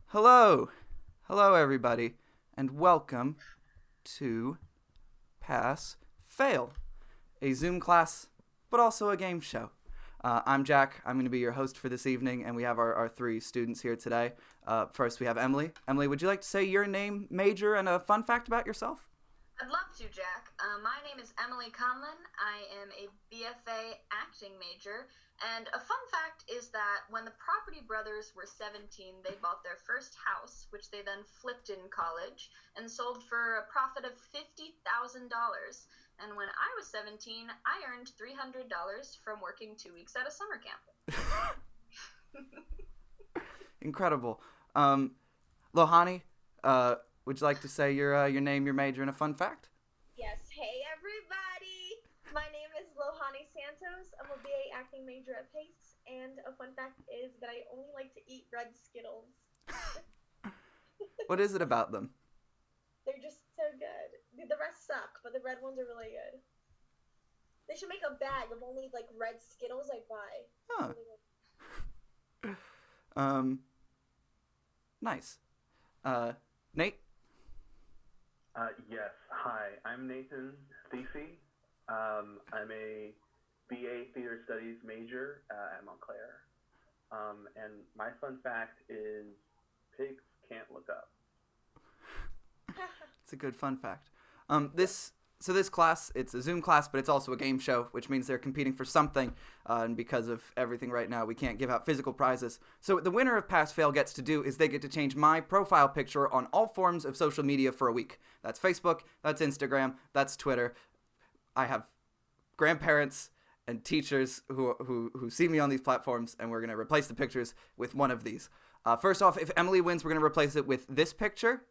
Hello. Hello, everybody, and welcome to Pass Fail, a Zoom class, but also a game show. I'm Jack. I'm going to be your host for this evening, and we have our three students here today. First, we have Emily. Emily, would you like to say your name, major, and a fun fact about yourself? I'd love to, Jack. My name is Emily Conlon. I am a BFA acting major, and a fun fact is that when the Property Brothers were 17, they bought their first house, which they then flipped in college and sold for a profit of $50,000. And when I was 17, I earned $300 from working 2 weeks at a summer camp. Incredible. Lohanny, would you like to say your name, your major, and a fun fact? Yes. Hey, everybody. My name is Lohanny Santos. I'm a BA acting major at Pace, and a fun fact is that I only like to eat red Skittles. What is it about them? They're just so good. The rest suck, but the red ones are really good. They should make a bag of only, like, red Skittles I'd buy. Huh. Nice. Nate? Yes. Hi, I'm Nathan Thiefe. I'm a BA Theater Studies major at Montclair. And my fun fact is pigs can't look up. It's a good fun fact. This class, it's a Zoom class, but it's also a game show, which means they're competing for something. And because of everything right now, we can't give out physical prizes. So what the winner of Pass Fail gets to do is they get to change my profile picture on all forms of social media for a week. That's Facebook, that's Instagram, that's Twitter. I have grandparents and teachers who see me on these platforms, and we're going to replace the pictures with one of these. First off, if Emily wins, we're going to replace it with this picture.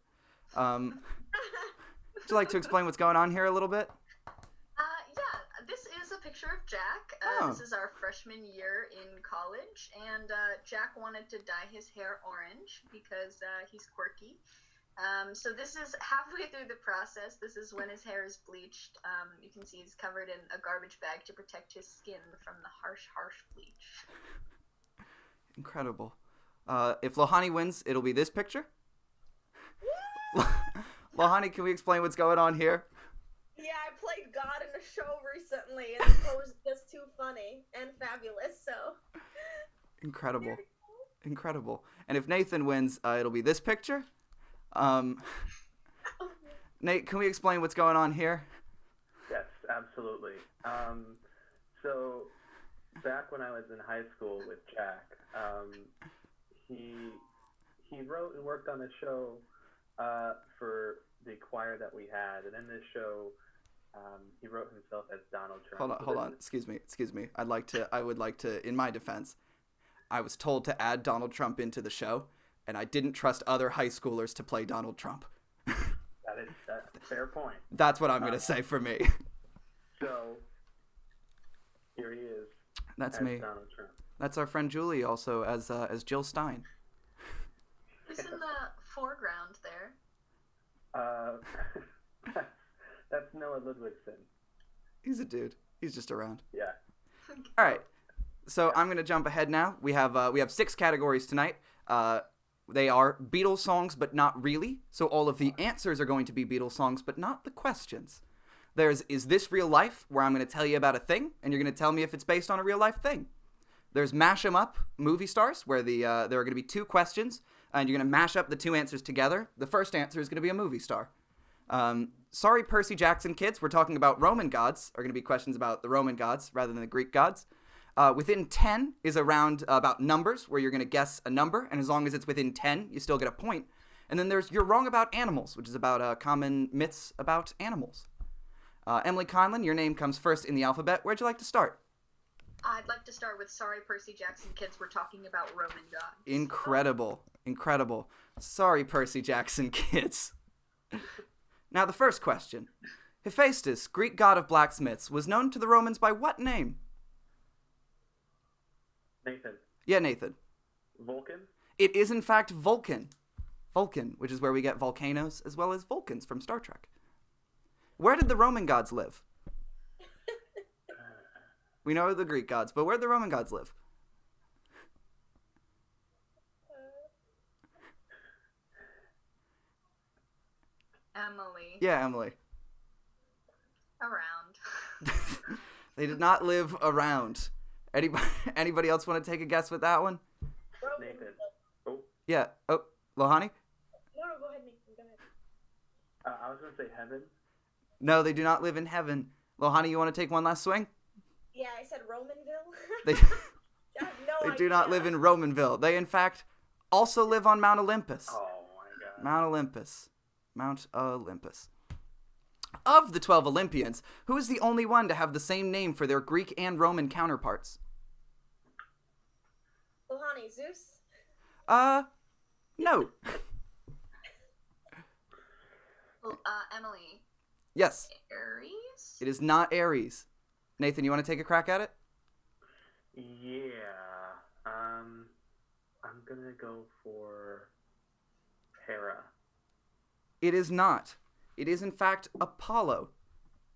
Would you like to explain what's going on here a little bit? Yeah, this is a picture of Jack. This is our freshman year in college, and Jack wanted to dye his hair orange because he's quirky. So this is halfway through the process. This is when his hair is bleached. You can see he's covered in a garbage bag to protect his skin from the harsh bleach. Incredible. If Lohanny wins, it'll be this picture. Lohanny, can we explain what's going on here? Yeah, I played God in a show recently, and it was just too funny and fabulous, so... Incredible. Incredible. And if Nathan wins, it'll be this picture. Nate, can we explain what's going on here? Yes, absolutely. So back when I was in high school with Jack, he wrote and worked on a show for the choir that we had, and in this show, he wrote himself as Donald Trump. Hold on. Excuse me. I would like to, in my defense, I was told to add Donald Trump into the show, and I didn't trust other high schoolers to play Donald Trump. That's a fair point. That's what I'm going to say for me. So, here he is. That's as me. Donald Trump. That's our friend Julie, also as Jill Stein. Who's in the foreground there? That's Noah Ludwigson. He's a dude. He's just around. Yeah. All right. So I'm going to jump ahead now. We have 6 categories tonight. They are Beatles songs, but not really. So all of the answers are going to be Beatles songs, but not the questions. There's Is This Real Life, where I'm going to tell you about a thing, and you're going to tell me if it's based on a real life thing. There's Mash 'em Up, movie stars, where there are going to be 2 questions, and you're going to mash up the 2 answers together. The first answer is going to be a movie star. Sorry, Percy Jackson kids, we're talking about Roman gods, are going to be questions about the Roman gods rather than the Greek gods. Within 10 is a round about numbers, where you're going to guess a number, and as long as it's within 10, you still get a point. And then there's You're Wrong About Animals, which is about common myths about animals. Emily Conlon, your name comes first in the alphabet. Where'd you like to start? I'd like to start with Sorry, Percy Jackson kids, we're talking about Roman gods. Incredible. Sorry, Percy Jackson kids. Now the first question. Hephaestus, Greek god of blacksmiths, was known to the Romans by what name? Nathan. Yeah, Nathan. Vulcan? It is in fact Vulcan. Vulcan, which is where we get volcanoes as well as Vulcans from Star Trek. Where did the Roman gods live? We know the Greek gods, but where did the Roman gods live? Emily. Yeah, Emily. Around. They did not live around. Anybody else want to take a guess with that one? Nathan. Oh, Yeah. Oh, Lohanny? No, go ahead, Nathan. Go ahead. I was gonna say heaven. No, they do not live in heaven. Lohanny, you want to take one last swing? Yeah, I said Romanville. They, I have no they idea. do not live in Romanville. They, in fact, also live on Mount Olympus. Oh my god. Mount Olympus. Mount Olympus. Of the 12 Olympians, who is the only one to have the same name for their Greek and Roman counterparts? Lohanny, Zeus. No. Emily. Yes, Aries? it is not Ares. Nathan, you want to take a crack at it? Yeah. I'm gonna go for Hera. It is not. It is, in fact, Apollo.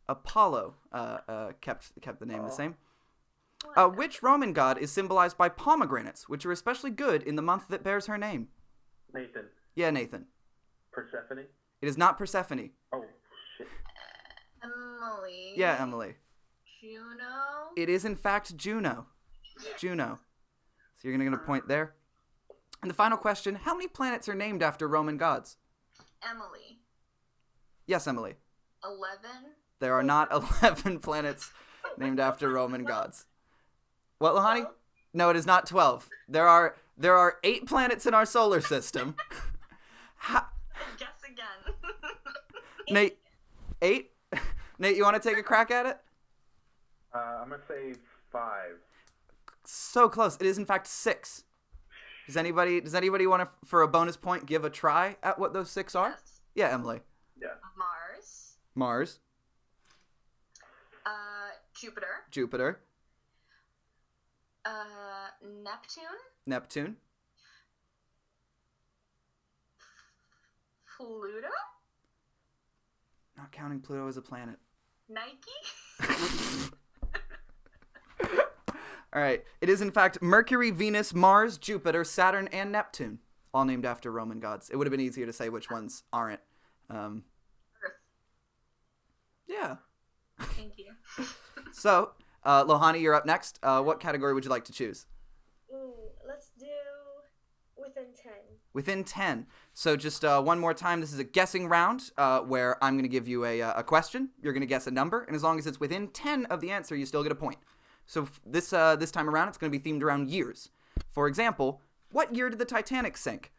Apollo kept the name the same. Which Roman god is symbolized by pomegranates, which are especially good in the month that bears her name? Nathan. Yeah, Nathan. Persephone. It is not Persephone. Oh shit. Emily. Yeah, Emily. Juno. It is, in fact, Juno. Juno. So you're going to get a point there. And the final question, how many planets are named after Roman gods? Emily. Yes, Emily. 11. There are not 11 planets named after Roman gods. What, Lohanny? No, it is not 12. There are 8 planets in our solar system. Guess again. Nate, 8? Nate, you want to take a crack at it? I'm gonna say 5. So close. It is, in fact, 6. Does anybody want to, for a bonus point, give a try at what those 6 are? Yes. Yeah, Emily. Yeah. Mars. Mars, Jupiter. Jupiter, Neptune. Neptune, Pluto. not counting Pluto as a planet. Nike. All right. It is, in fact, Mercury, Venus, Mars, Jupiter, Saturn, and Neptune, all named after Roman gods. It would have been easier to say which ones aren't. Earth. Yeah. Thank you. So, Lohanny, you're up next. What category would you like to choose? Ooh, let's do within 10. Within 10. So just one more time, this is a guessing round where I'm going to give you a question. You're going to guess a number, and as long as it's within 10 of the answer, you still get a point. So this time around, it's going to be themed around years. For example, what year did the Titanic sink?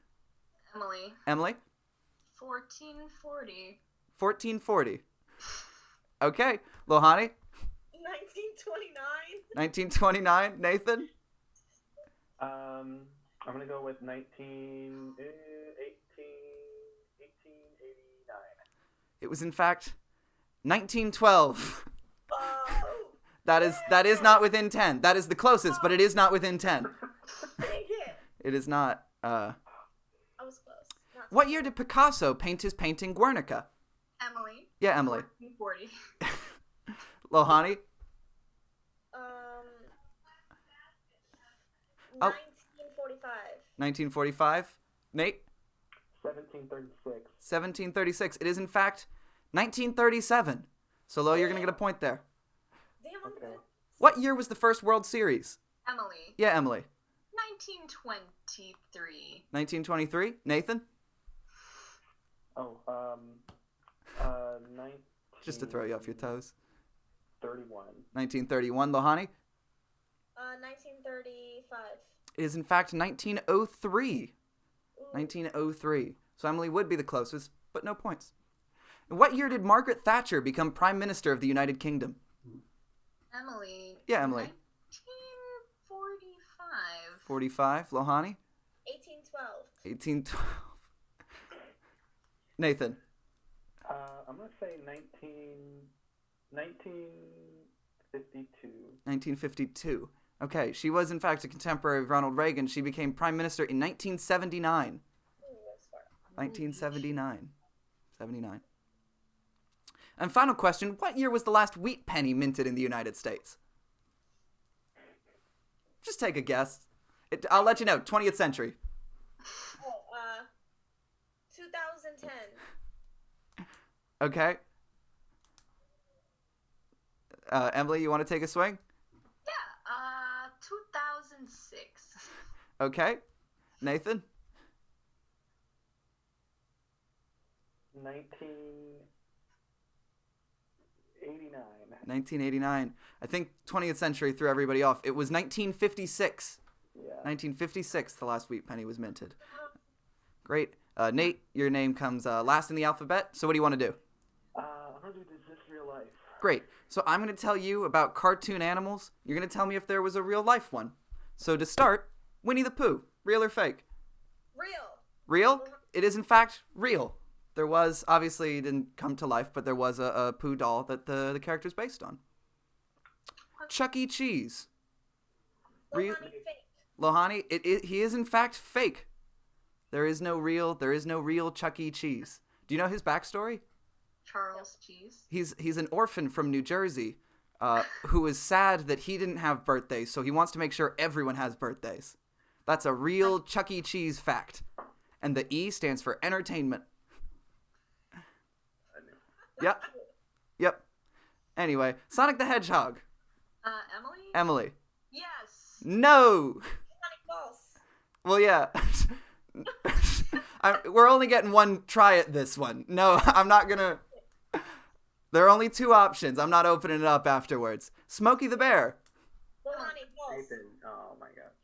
Emily. Emily? 1440. 1440. Okay. Lohanny? 1929. 1929. Nathan? I'm gonna go with 1889. It was, in fact, 1912. Oh, That is not within 10. That is the closest, but it is not within 10. dang it. It is not. I was close. Not What year did Picasso paint his painting Guernica? Emily. Yeah, Emily. 1440. Lohanny? 1945. 1945. Nate? 1736. 1736. It is, in fact, 1937. So, Lo, you're going to get a point there. Damn, I'm Okay. good. What year was the first World Series? Emily. Yeah, Emily. 1923. 1923. Nathan? Oh, 1931. Just to throw you off your toes. 1931. 1931. Lohanny? 1935. It is, in fact, 1903. Ooh. 1903. So Emily would be the closest, but no points. In what year did Margaret Thatcher become Prime Minister of the United Kingdom? Emily. Yeah, Emily. 1945. 45. Lohanny? 1812. 1812. Nathan? I'm gonna say 1952. 1952. Okay, she was in fact a contemporary of Ronald Reagan. She became prime minister in 1979. Ooh, that's smart. 1979. 79. And final question, what year was the last wheat penny minted in the United States? Just take a guess. I'll let you know, 20th century. Oh, 2010. Okay. Emily, you want to take a swing? Yeah, 2006. Okay. Nathan? 1989. 1989. I think 20th century threw everybody off. It was 1956. Yeah. 1956, the last wheat penny was minted. Great. Nate, your name comes last in the alphabet. So what do you want to do? I'm gonna do Is This Real Life? Great. So I'm going to tell you about cartoon animals. You're going to tell me if there was a real life one. So to start, Winnie the Pooh. Real or fake? Real. Real? It is in fact real. There was, obviously it didn't come to life, but there was a Pooh doll that the character's based on. Chuck E. Cheese. Real? Lohanny fake. Lohanny, he is in fact fake. There is no real Chuck E. Cheese. Do you know his backstory? Charles Cheese. He's an orphan from New Jersey, who is sad that he didn't have birthdays, so he wants to make sure everyone has birthdays. That's a real Chuck E. Cheese fact. And the E stands for entertainment. Yep. Yep. Anyway, Sonic the Hedgehog. Emily? Emily. Yes. No! Lohanny false. Well, yeah. We're only getting one try at this one. No, I'm not gonna... There are only two options. I'm not opening it up afterwards. Smokey the Bear. Lohanny false. Nathan. Oh my gosh.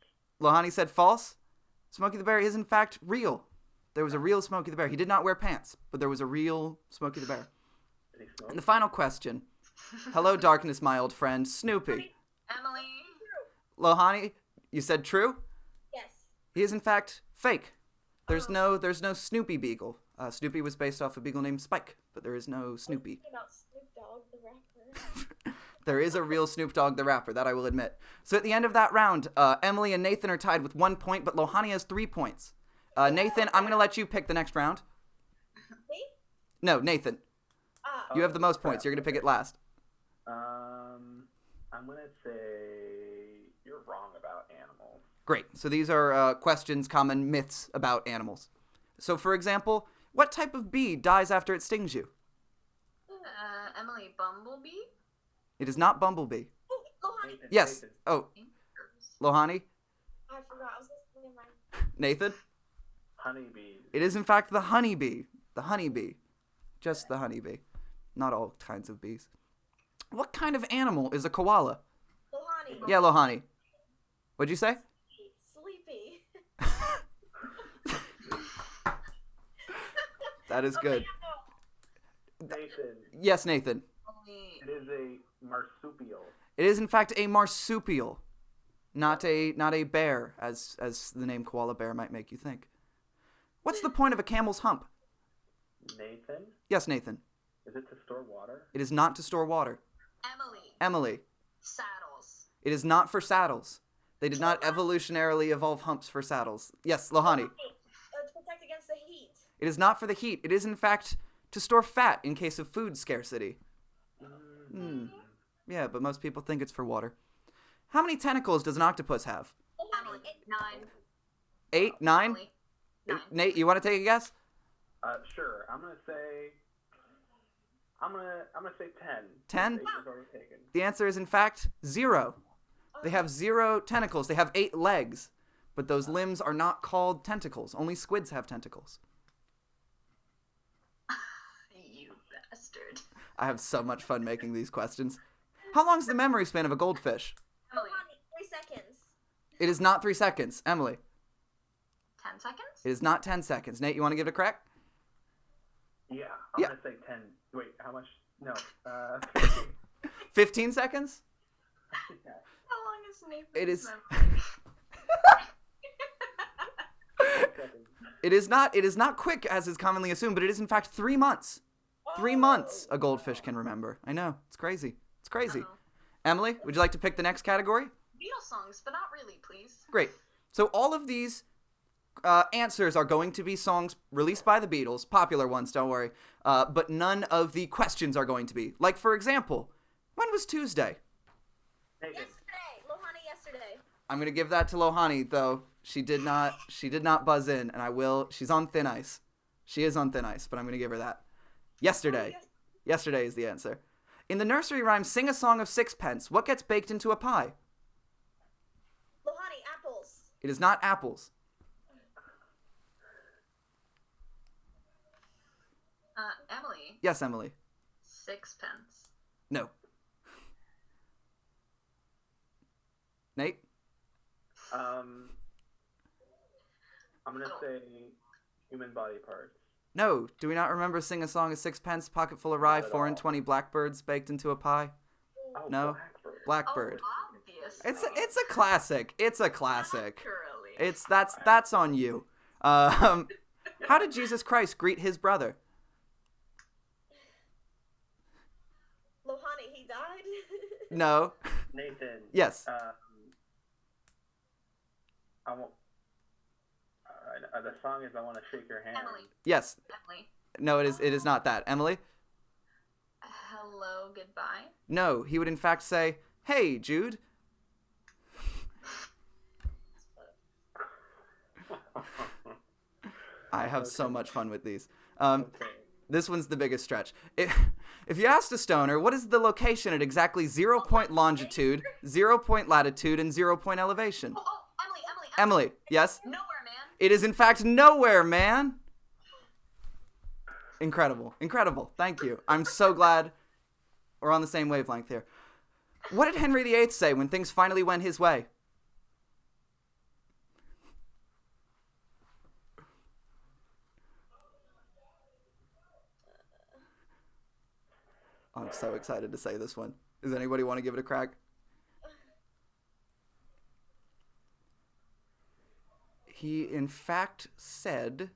Lohanny said false. Smokey the Bear is in fact real. There was a real Smokey the Bear. He did not wear pants, but there was a real Smokey the Bear. Did he smoke? And the final question. Hello, darkness, my old friend. Snoopy. Emily? Lohanny, you said true? Yes. He is in fact fake. There's no Snoopy Beagle. Snoopy was based off a beagle named Spike, but there is no Snoopy. About Snoop Dogg, the rapper. There is a real Snoop Dogg the rapper, that I will admit. So at the end of that round, Emily and Nathan are tied with 1 point, but Lohanny has 3 points. Nathan, I'm going to let you pick the next round. Me? No, Nathan. Ah. You have the most points. You're going to pick it last. I'm gonna say you're wrong about animals. Great. So these are questions, common myths about animals. So for example, what type of bee dies after it stings you? Emily, Bumblebee? It is not bumblebee. Oh, Lohanny. Nathan, Yes. Nathan. Oh, Lohanny? I forgot. I was listening to my. Nathan? Honeybee. It is in fact the honeybee. The honeybee. Just the honeybee. Not all kinds of bees. What kind of animal is a koala? Lohanny. Yeah, Lohanny. What'd you say? Sleepy. That is good. Nathan. Yes, Nathan. Emily, It is a marsupial. It is in fact a marsupial, not a bear, as the name koala bear might make you think. What's the point of a camel's hump? Nathan. Yes, Nathan. Is it to store water? It is not to store water. Emily, Emily. saddles. It is not for saddles. They did not evolutionarily evolve humps for saddles. Yes, Lohanny. To protect against the heat. It is not for the heat. It is in fact to store fat in case of food scarcity. Yeah, but most people think it's for water. How many tentacles does an octopus have? Emily, 9. 8, 9? Emily, 9. Nate, you want to take a guess? Sure. I'm gonna say 10. 10? Eight was already taken. The answer is in fact 0. They have 0 tentacles. They have 8 legs, but those limbs are not called tentacles. Only squids have tentacles. You bastard. I have so much fun making these questions. How long is the memory span of a goldfish? Emily, Lohanny, 3 seconds. It is not 3 seconds. Emily, 10 seconds? it is not 10 seconds. Nate, you want to give it a crack? Yeah. Yeah. I'm gonna say 10. Wait, how much? No. 15 seconds? Yeah. How long is Nathan's It is- memory? Seconds. It is not quick as is commonly assumed, but it is in fact 3 months. 3 months a goldfish can remember. I know. It's crazy. It's crazy. Uh-oh. Emily, would you like to pick the next category? Yeah. Beatles songs, but not really, please. Great. So all of these answers are going to be songs released by the Beatles, popular ones, don't worry. But none of the questions are going to be. Like, for example, when was Tuesday? Nathan. Yesterday. Lohanny yesterday. I'm gonna give that to Lohanny, though. She did not buzz in, and I will. She's on thin ice. She is on thin ice, but I'm gonna give her that. Yesterday. Yesterday is the answer. In the nursery rhyme, sing a song of sixpence. What gets baked into a pie? Lohanny, apples. It is not apples. Emily. Yes, Emily. Sixpence. No. Nate? I'm gonna say human body parts. No. Do we not remember sing a song of sixpence, pocket full of rye, Not at 4 and all. 20 blackbirds baked into a pie? Oh, No. Blackbird. Blackbird. Oh, obviously. It's a classic. It's a classic. Naturally. That's on you. How did Jesus Christ greet his brother? Lohanny, he died. No. Nathan. Yes. I want. The song is "I Want to Shake Your Hand." Emily. Yes. Emily. No, it is not that. Emily? Hello, goodbye. No, he would in fact say, "Hey, Jude." I have so much fun with these. Okay. This one's the biggest stretch. If you asked a stoner, what is the location at exactly 0 point longitude, 0 point latitude, and 0 point elevation? Oh, Emily. Emily, yes? Nowhere, man. It is in fact nowhere, man. Incredible. Incredible. Thank you. I'm so glad we're on the same wavelength here. What did Henry VIII say when things finally went his way? I'm so excited to say this one. Does anybody want to give it a crack? He, in fact, said,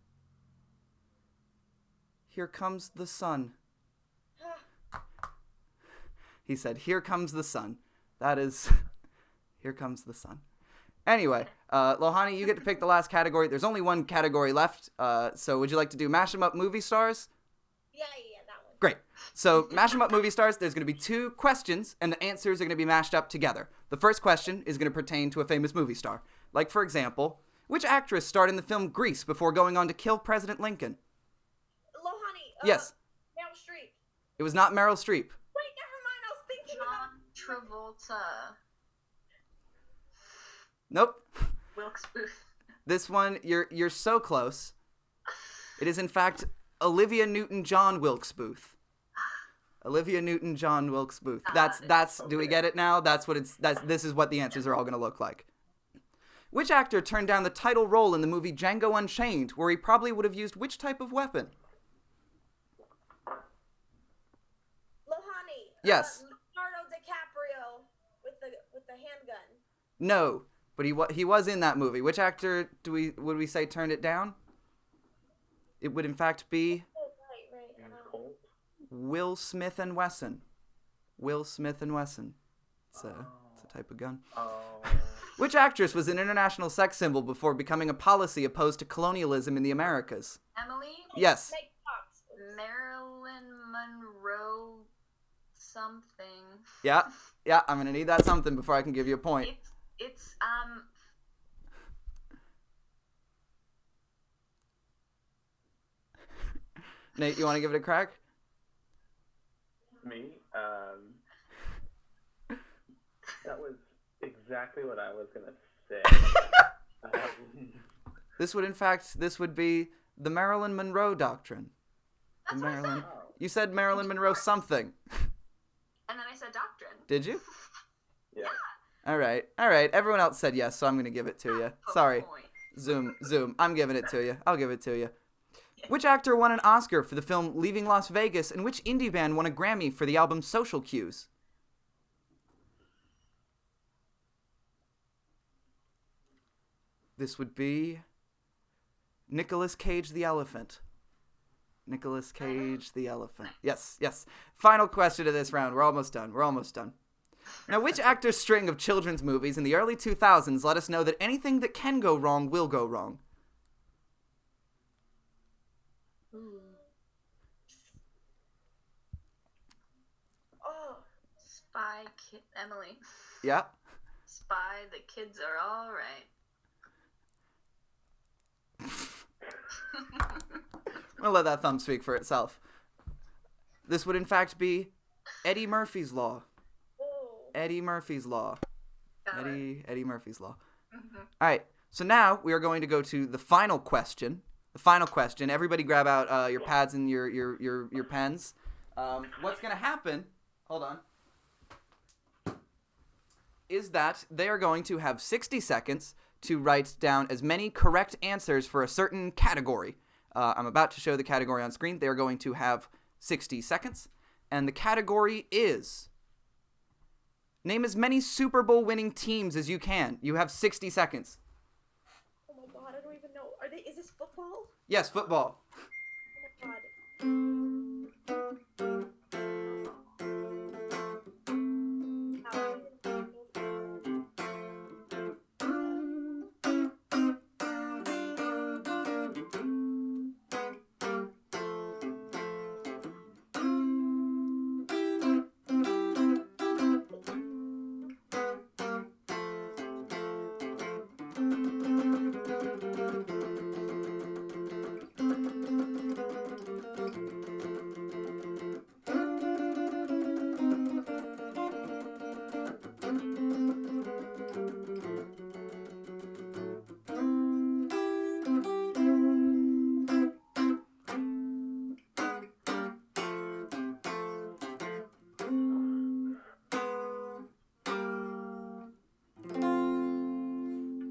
"Here comes the sun." He said, "Here comes the sun." That is, here comes the sun. Anyway, Lohanny, you get to pick the last category. There's only one category left. So would you like to do Mash 'em Up Movie Stars? Yeah, that one. Great. So, Mash 'em Up Movie Stars, there's going to be 2 questions, and the answers are going to be mashed up together. The first question is going to pertain to a famous movie star. Like, for example, which actress starred in the film Grease before going on to kill President Lincoln? Lohanny. Yes. Meryl Streep. It was not Meryl Streep. Wait, never mind. I was thinking John about. Travolta. Nope. Wilkes Booth. This one, you're so close. It is, in fact, Olivia Newton-John Wilkes Booth. Olivia Newton-John Wilkes Booth. That's. Do we get it now? This is what the answers are all going to look like. Which actor turned down the title role in the movie Django Unchained, where he probably would have used which type of weapon? Lohanny. Yes. Leonardo DiCaprio with the handgun. No, but he was in that movie. Which actor would we say turned it down? It would in fact be Oh, right. And Colt. Will Smith and Wesson. Will Smith and Wesson. It's a type of gun. Oh. Which actress was an international sex symbol before becoming a policy opposed to colonialism in the Americas? Emily. Yes. Meg Fox. Marilyn Monroe. Something. Yeah, I'm gonna need that something before I can give you a point. It's Nate, you want to give it a crack? Me? That was exactly what I was gonna say. This would be the Marilyn Monroe Doctrine. that's what I said. You said Marilyn Monroe something. And then I said doctrine. Did you? Yeah. All right. Everyone else said yes, so I'm gonna give it to you. Sorry. Point. Zoom. I'm giving it to you. I'll give it to you. Which actor won an Oscar for the film Leaving Las Vegas, and which indie band won a Grammy for the album Social Cues? This would be Nicolas Cage the Elephant. Nicolas Cage the Elephant. Yes. Final question of this round. We're almost done. Now, which actor's string of children's movies in the early 2000s let us know that anything that can go wrong will go wrong? Oh, Spy Kid Emily. Yeah. Spy, the kids are all right. I'm gonna let that thumb speak for itself. This would in fact be Eddie Murphy's Law. oh. Eddie Murphy's Law. Got it. Eddie Murphy's Law. Mhm. All right. So now we are going to go to the final question. The final question. Everybody, grab out your pads and your pens. What's gonna happen? Hold on. Is that they are going to have 60 seconds to write down as many correct answers for a certain category. I'm about to show the category on screen. They are going to have 60 seconds. And the category is... Name as many Super Bowl winning teams as you can. You have 60 seconds. Oh my god, I don't even know. Is this football? Yes, football. Oh my god.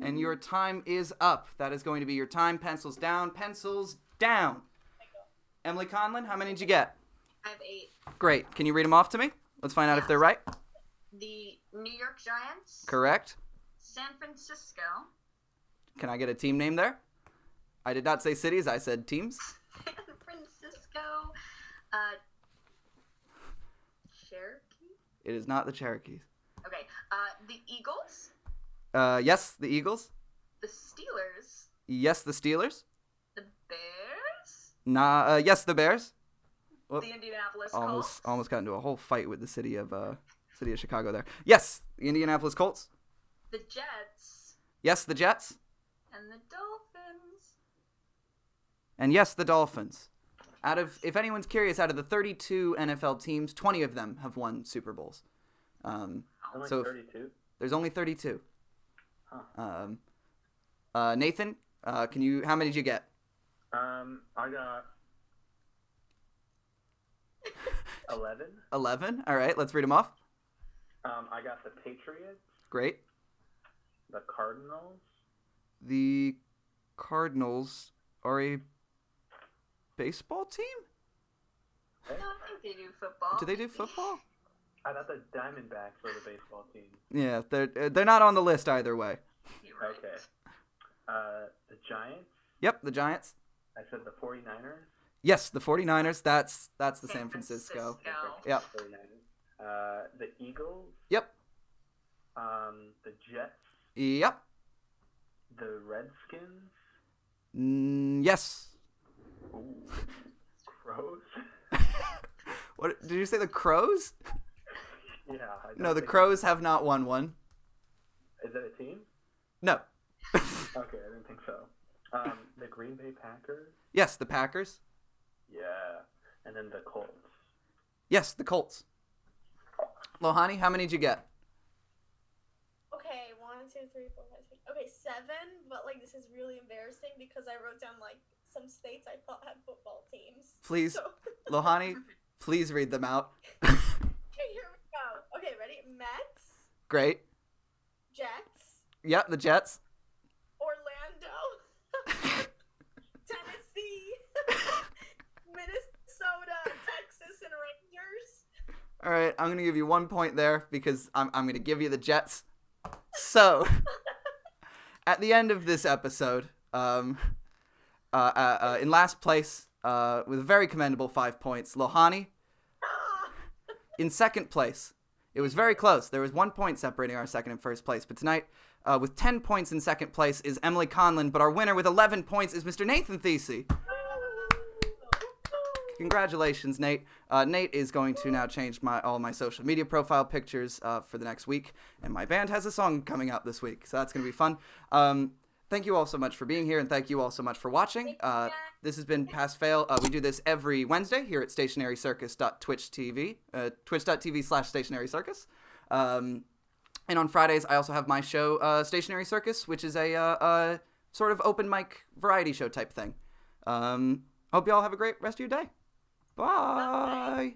And your time is up. That is going to be your time. Pencils down. Pencils down. Emily Conlon, how many did you get? I have 8. Great. Can you read them off to me? Let's find out if they're right. The New York Giants. Correct. San Francisco. Can I get a team name there? I did not say cities. I said teams. San Francisco. Cherokee. It is not the Cherokees. Okay. The Eagles. Yes, the Eagles. The Steelers. Yes, the Steelers. The Bears. Yes, the Bears. Whoop. The Indianapolis Colts. Almost got into a whole fight with the city of Chicago there. Yes, the Indianapolis Colts. The Jets. Yes, the Jets. And the Dolphins. And yes, the Dolphins. If anyone's curious, out of the 32 NFL teams, 20 of them have won Super Bowls. Only So 32? There's only 32. Huh. Nathan, how many did you get? I got 11. 11. All right, let's read them off. I got the Patriots, Great. the Cardinals, The Cardinals are a baseball team? No, I think they do football. Do they do football? I thought the Diamondbacks were the baseball team. Yeah, they're not on the list either way. You're right. Okay. The Giants, Yep, the Giants. I said the 49ers. Yes, the 49ers. That's the San Francisco. Yep. 49ers. The Eagles, Yep. the Jets, Yep. the Redskins. Yes. Ooh. Crows. What did you say? The Crows? Yeah. No, the Crows have not won one. Is that a team? No. Okay, I didn't think so. The Green Bay Packers. Yes, the Packers. Yeah. And then the Colts. Yes, the Colts. Lohanny, how many did you get? Okay, 1, 2, 3, 4, 5, 6. Okay, 7, but like this is really embarrassing because I wrote down like some states I thought had football teams. Please, So, Lohanny, please read them out. okay, here we go. Okay, ready? Mets, Great. Jets, Yep, the Jets. Orlando, Tennessee, Minnesota, Texas, and Rangers. All right, I'm gonna give you 1 point there because I'm gonna give you the Jets. So, at the end of this episode, in last place with a very commendable 5 points, Lohanny. In second place, It was very close. There was 1 point separating our second and first place. But tonight, with 10 points in second place is Emily Conlon, but our winner with 11 points is Mr. Nathan Thesey. Congratulations, Nate. Nate is going to now change all my social media profile pictures for the next week, and my band has a song coming out this week, so that's going to be fun. Thank you all so much for being here, and thank you all so much for watching. This has been Pass Fail. We do this every Wednesday here at stationarycircus.twitch.tv, twitch.tv/stationarycircus. And on Fridays, I also have my show, Stationary Circus, which is a sort of open mic variety show type thing. Hope you all have a great rest of your day. Bye.